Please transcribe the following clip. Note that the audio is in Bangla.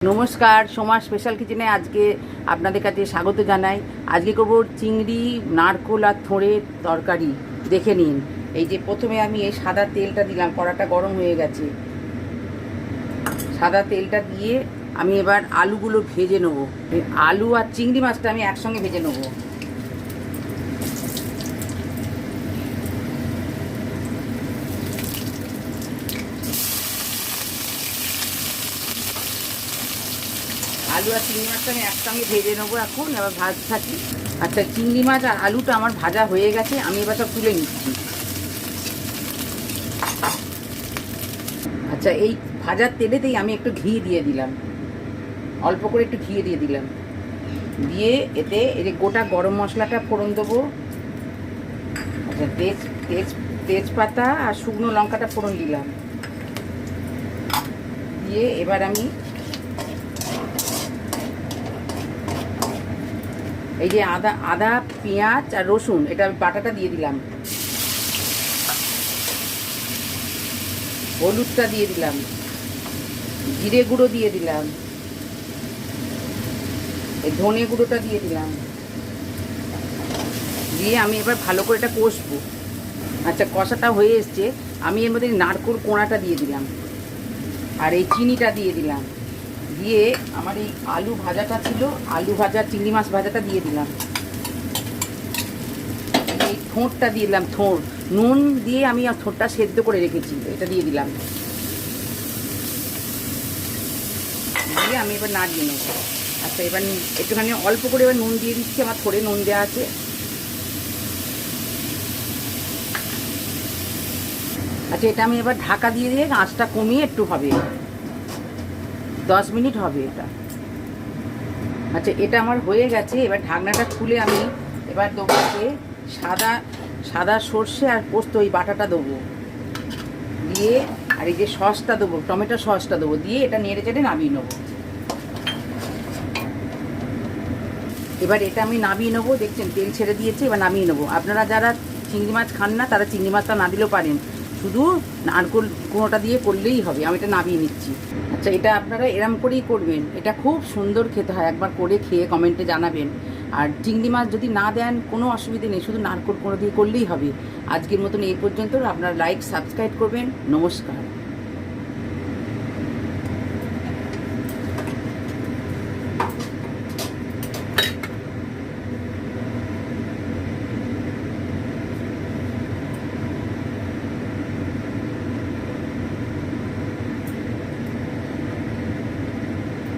নমস্কার, সোমা স্পেশাল কিচেনে আজকে আপনাদের কাছে স্বাগত জানাই। আজকে করব চিংড়ি, নারকোল আর থোড়ের তরকারি। দেখে নিন। এই যে প্রথমে আমি এই সাদা তেলটা দিলাম, কড়াটা গরম হয়ে গেছে। সাদা তেলটা দিয়ে আমি এবার আলুগুলো ভেজে নেবো। আলু আর চিংড়ি মাছটা আমি একসঙ্গে ভেজে নেবো। আলু আর চিংড়ি মাছটা আমি একসঙ্গে ভেজে নেবো এখন, এবার ভাজতে থাকি। আচ্ছা, চিংড়ি মাছ আর আলুটা আমার ভাজা হয়ে গেছে, আমি এবার সব তুলে নিচ্ছি। আচ্ছা, এই ভাজার তেলেতেই আমি একটু ঘি দিয়ে দিলাম, অল্প করে একটু ঘি দিয়ে দিলাম। দিয়ে এতে এই যে গোটা গরম মশলাটা ফোড়ন দেবো। আচ্ছা, তেজপাতা আর শুকনো লঙ্কাটা ফোড়ন দিলাম। দিয়ে এবার আমি এই যে আদা পেঁয়াজ আর রসুন এটা বাটাটা দিয়ে দিলাম। হলুদটা দিয়ে দিলাম, জিরে গুঁড়ো দিয়ে দিলাম, এই ধনে গুঁড়োটা দিয়ে দিলাম। দিয়ে আমি এবার ভালো করে এটা কষবো। আচ্ছা, কষাটা হয়ে এসছে, আমি এর মধ্যে নারকোল কোড়াটা দিয়ে দিলাম আর এই চিনিটা দিয়ে দিলাম। দিয়ে আমার এই আলু ভাজাটা ছিল, আলু ভাজা চিংড়ি মাছ ভাজাটা দিয়ে দিলাম। এই থোঁটটা দিয়ে দিলাম, থোঁট নুন দিয়ে আমি থোঁটটা সেদ্ধ করে রেখেছি, এটা দিয়ে দিলাম। দিয়ে আমি এবার নাড়িয়ে নেব। আচ্ছা, এবার একটুখানি অল্প করে এবার নুন দিয়ে দিচ্ছি, আমার থোড়ে নুন দেওয়া আছে। আচ্ছা, এটা আমি এবার ঢাকা দিয়ে দিয়ে আঁচটা কমিয়ে একটু হবে, 10 মিনিট হবে এটা। আচ্ছা, এটা আমার হয়ে গেছে। এবার ঢাকনাটা খুলে আমি এবার দেবো সাদা সর্ষে আর পোস্ত ওই বাটাটা দেবো। দিয়ে আর এই যে সসটা দেবো, টমেটো সসটা দেবো, দিয়ে এটা নেড়ে চেড়ে নামিয়ে নেবো। এবার এটা আমি নামিয়ে নেবো। দেখছেন তেল ছেড়ে দিয়েছে, এবার নামিয়ে নেবো। আপনারা যারা চিংড়ি মাছ খান না তারা চিংড়ি মাছটা না দিলেও পারেন, শুধু নারকোল কোনোটা দিয়ে করলেই হবে। আমি এটা নামিয়ে নিচ্ছি। আচ্ছা, এটা আপনারা এরম করেই করবেন, এটা খুব সুন্দর খেতে হয়। একবার করে খেয়ে কমেন্টে জানাবেন। আর চিংড়ি মাছ যদি না দেন কোনো অসুবিধে নেই, শুধু নারকোল কোনো দিয়ে করলেই হবে। আজকের মতন এই পর্যন্ত। আপনারা লাইক সাবস্ক্রাইব করবেন। নমস্কার।